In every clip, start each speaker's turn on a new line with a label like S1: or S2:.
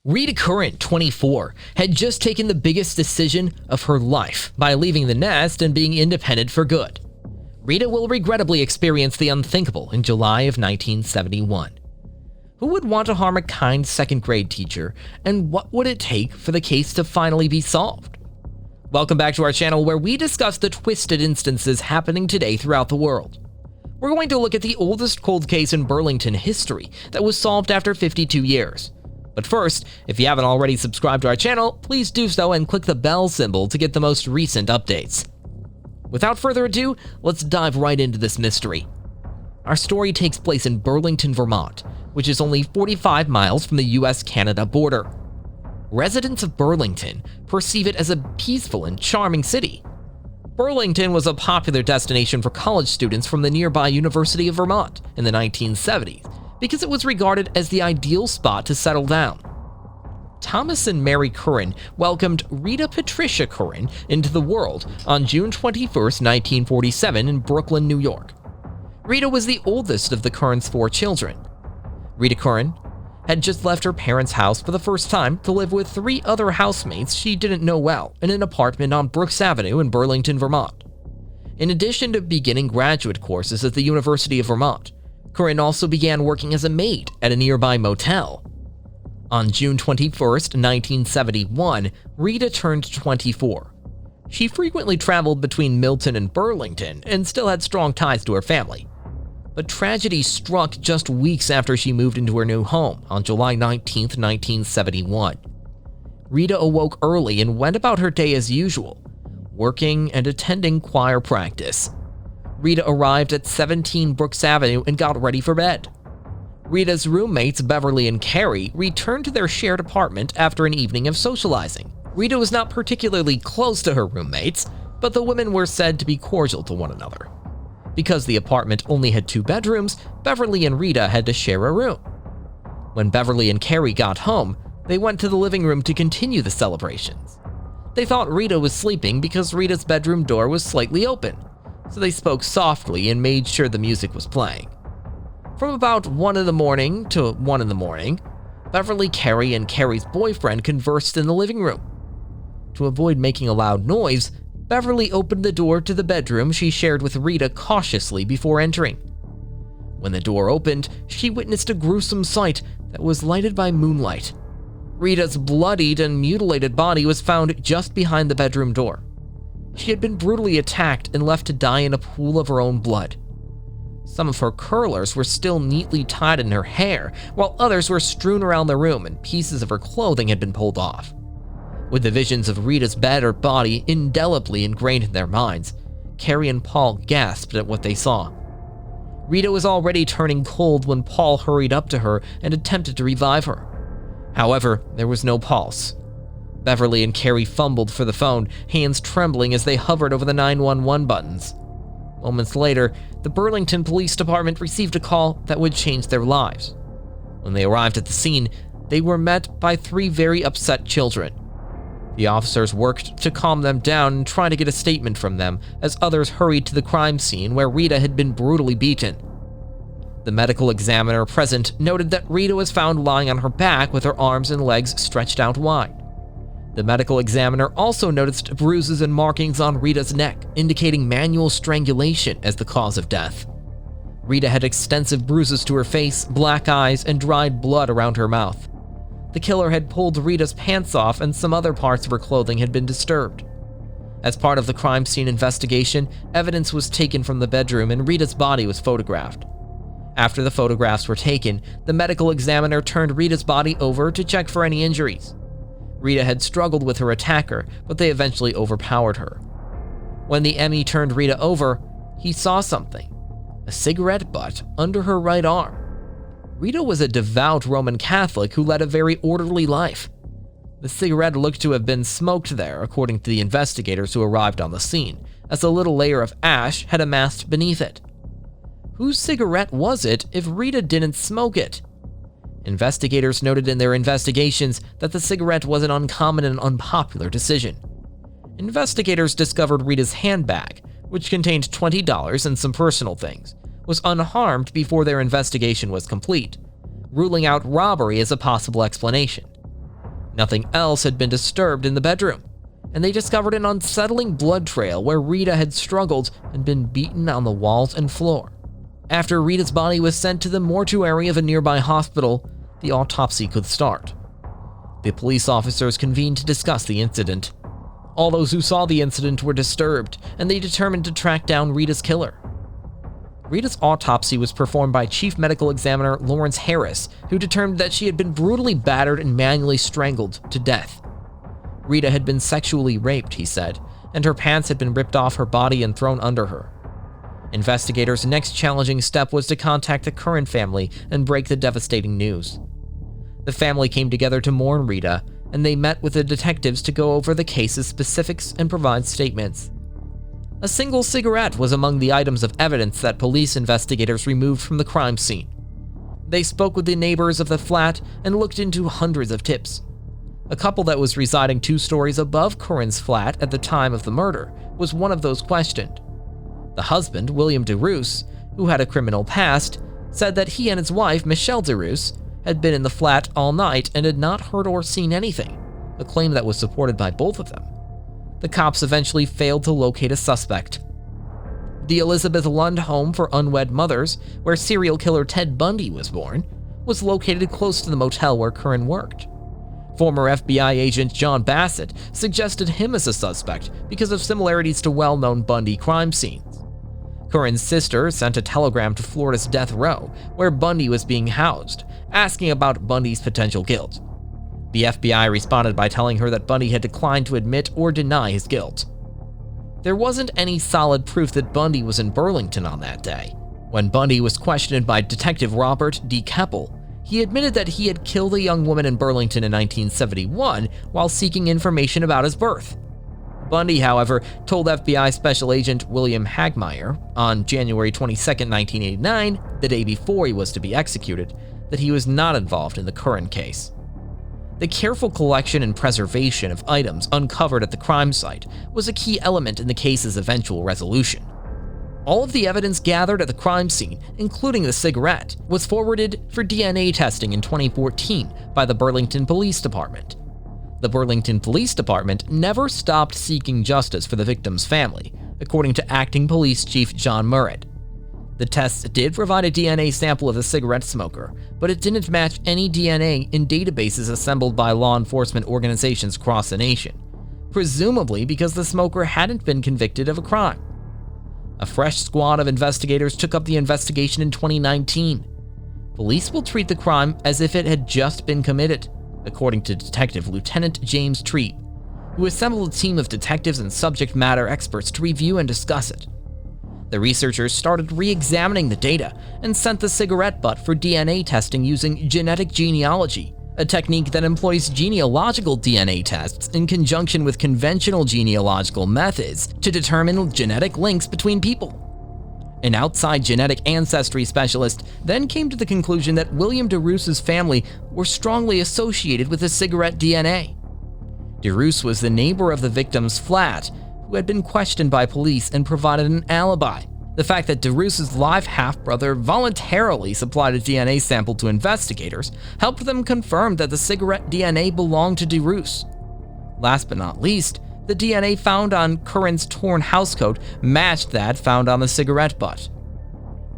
S1: Rita Curran, 24, had just taken the biggest decision of her life by leaving the nest and being independent for good. Rita will regrettably experience the unthinkable in July of 1971. Who would want to harm a kind second-grade teacher, and what would it take for the case to finally be solved? Welcome back to our channel where we discuss the twisted instances happening today throughout the world. We're going to look at the oldest cold case in Burlington history that was solved after 52 years. But first, if you haven't already subscribed to our channel, please do so and click the bell symbol to get the most recent updates. Without further ado, let's dive right into this mystery. Our story takes place in Burlington, Vermont, which is only 45 miles from the U.S. Canada border. Residents of Burlington perceive it as a peaceful and charming city. Burlington was a popular destination for college students from the nearby University of Vermont in the 1970s because it was regarded as the ideal spot to settle down. Thomas and Mary Curran welcomed Rita Patricia Curran into the world on June 21, 1947 in Brooklyn, New York. Rita was the oldest of the Currans' 4 children. Rita Curran had just left her parents' house for the first time to live with 3 other housemates she didn't know well in an apartment on Brooks Avenue in Burlington, Vermont. In addition to beginning graduate courses at the University of Vermont, Curran also began working as a maid at a nearby motel. On June 21, 1971, Rita turned 24. She frequently traveled between Milton and Burlington and still had strong ties to her family. But tragedy struck just weeks after she moved into her new home on July 19, 1971. Rita awoke early and went about her day as usual, working and attending choir practice. Rita arrived at 17 Brooks Avenue and got ready for bed. Rita's roommates, Beverly and Carrie, returned to their shared apartment after an evening of socializing. Rita was not particularly close to her roommates, but the women were said to be cordial to one another. Because the apartment only had 2 bedrooms, Beverly and Rita had to share a room. When Beverly and Carrie got home, they went to the living room to continue the celebrations. They thought Rita was sleeping because Rita's bedroom door was slightly open, so they spoke softly and made sure the music was playing. From about 1 in the morning to 1 in the morning, Beverly, Carrie, and Carrie's boyfriend conversed in the living room. To avoid making a loud noise, Beverly opened the door to the bedroom she shared with Rita cautiously before entering. When the door opened, she witnessed a gruesome sight that was lighted by moonlight. Rita's bloodied and mutilated body was found just behind the bedroom door. She had been brutally attacked and left to die in a pool of her own blood. Some of her curlers were still neatly tied in her hair, while others were strewn around the room and pieces of her clothing had been pulled off. With the visions of Rita's battered body indelibly ingrained in their minds, Carrie and Paul gasped at what they saw. Rita was already turning cold when Paul hurried up to her and attempted to revive her. However, there was no pulse. Beverly and Carrie fumbled for the phone, hands trembling as they hovered over the 911 buttons. Moments later, the Burlington Police Department received a call that would change their lives. When they arrived at the scene, they were met by 3 very upset children. The officers worked to calm them down and try to get a statement from them as others hurried to the crime scene where Rita had been brutally beaten. The medical examiner present noted that Rita was found lying on her back with her arms and legs stretched out wide. The medical examiner also noticed bruises and markings on Rita's neck, indicating manual strangulation as the cause of death. Rita had extensive bruises to her face, black eyes, and dried blood around her mouth. The killer had pulled Rita's pants off and some other parts of her clothing had been disturbed. As part of the crime scene investigation, evidence was taken from the bedroom and Rita's body was photographed. After the photographs were taken, the medical examiner turned Rita's body over to check for any injuries. Rita had struggled with her attacker, but they eventually overpowered her. When the ME turned Rita over, he saw something: a cigarette butt under her right arm. Rita was a devout Roman Catholic who led a very orderly life. The cigarette looked to have been smoked there, according to the investigators who arrived on the scene, as a little layer of ash had amassed beneath it. Whose cigarette was it if Rita didn't smoke it? Investigators noted in their investigations that the cigarette was an uncommon and unpopular decision. Investigators discovered Rita's handbag, which contained $20 and some personal things, was unharmed before their investigation was complete, ruling out robbery as a possible explanation. Nothing else had been disturbed in the bedroom, and they discovered an unsettling blood trail where Rita had struggled and been beaten on the walls and floor. After Rita's body was sent to the mortuary of a nearby hospital, the autopsy could start. The police officers convened to discuss the incident. All those who saw the incident were disturbed, and they determined to track down Rita's killer. Rita's autopsy was performed by Chief Medical Examiner Lawrence Harris, who determined that she had been brutally battered and manually strangled to death. Rita had been sexually raped, he said, and her pants had been ripped off her body and thrown under her. Investigators' next challenging step was to contact the Curran family and break the devastating news. The family came together to mourn Rita, and they met with the detectives to go over the case's specifics and provide statements. A single cigarette was among the items of evidence that police investigators removed from the crime scene. They spoke with the neighbors of the flat and looked into hundreds of tips. A couple that was residing 2 stories above Curran's flat at the time of the murder was one of those questioned. The husband, William DeRoos, who had a criminal past, said that he and his wife, Michelle DeRoos, had been in the flat all night and had not heard or seen anything, a claim that was supported by both of them. The cops eventually failed to locate a suspect. The Elizabeth Lund home for unwed mothers, where serial killer Ted Bundy was born, was located close to the motel where Curran worked. Former FBI agent John Bassett suggested him as a suspect because of similarities to well-known Bundy crime scenes. Curran's sister sent a telegram to Florida's death row, where Bundy was being housed, asking about Bundy's potential guilt. The FBI responded by telling her that Bundy had declined to admit or deny his guilt. There wasn't any solid proof that Bundy was in Burlington on that day. When Bundy was questioned by Detective Robert D. Keppel, he admitted that he had killed a young woman in Burlington in 1971 while seeking information about his birth. Bundy, however, told FBI Special Agent William Hagmeyer on January 22, 1989, the day before he was to be executed, that he was not involved in the Curran case. The careful collection and preservation of items uncovered at the crime site was a key element in the case's eventual resolution. All of the evidence gathered at the crime scene, including the cigarette, was forwarded for DNA testing in 2014 by the Burlington Police Department. The Burlington Police Department never stopped seeking justice for the victim's family, according to Acting Police Chief John Murrett. The tests did provide a DNA sample of the cigarette smoker, but it didn't match any DNA in databases assembled by law enforcement organizations across the nation, presumably because the smoker hadn't been convicted of a crime. A fresh squad of investigators took up the investigation in 2019. Police will treat the crime as if it had just been committed, according to Detective Lieutenant James Treat, who assembled a team of detectives and subject matter experts to review and discuss it. The researchers started re-examining the data and sent the cigarette butt for DNA testing using genetic genealogy, a technique that employs genealogical DNA tests in conjunction with conventional genealogical methods to determine genetic links between people. An outside genetic ancestry specialist then came to the conclusion that William DeRoos's family were strongly associated with the cigarette DNA. DeRoos was the neighbor of the victim's flat, who had been questioned by police and provided an alibi. The fact that DeRoos's live half-brother voluntarily supplied a DNA sample to investigators helped them confirm that the cigarette DNA belonged to DeRoos. Last but not least, the DNA found on Curran's torn housecoat matched that found on the cigarette butt.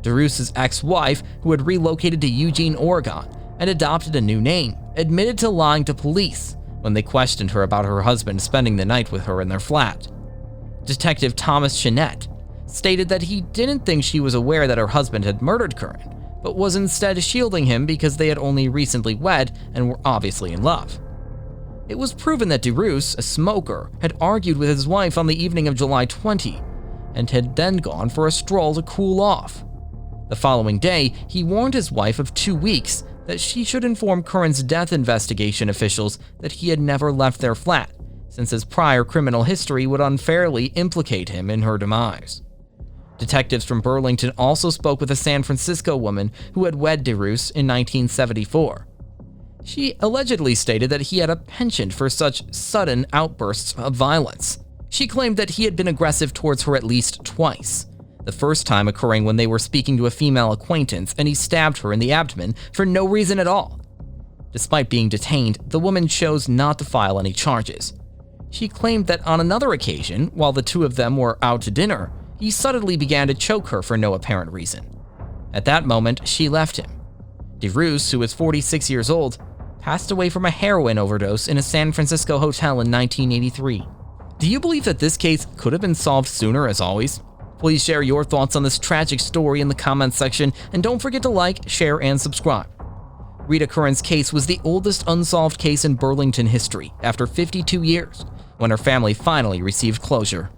S1: DeRoos's ex-wife, who had relocated to Eugene, Oregon, and adopted a new name, admitted to lying to police when they questioned her about her husband spending the night with her in their flat. Detective Thomas Chenette stated that he didn't think she was aware that her husband had murdered Curran, but was instead shielding him because they had only recently wed and were obviously in love. It was proven that DeRoos, a smoker, had argued with his wife on the evening of July 20 and had then gone for a stroll to cool off. The following day, he warned his wife of 2 weeks that she should inform Curran's death investigation officials that he had never left their flat, since his prior criminal history would unfairly implicate him in her demise. Detectives from Burlington also spoke with a San Francisco woman who had wed DeRoos in 1974. She allegedly stated that he had a penchant for such sudden outbursts of violence. She claimed that he had been aggressive towards her at least twice, the first time occurring when they were speaking to a female acquaintance and he stabbed her in the abdomen for no reason at all.
S2: Despite being detained, the woman chose not to file any charges. She claimed that on another occasion, while the two of them were out to dinner, he suddenly began to choke her for no apparent reason. At that moment, she left him. DeRoos, who was 46 years old, passed away from a heroin overdose in a San Francisco hotel in 1983. Do you believe that this case could have been solved sooner, as always? Please share your thoughts on this tragic story in the comments section, and don't forget to like, share, and subscribe. Rita Curran's case was the oldest unsolved case in Burlington history after 52 years, when her family finally received closure.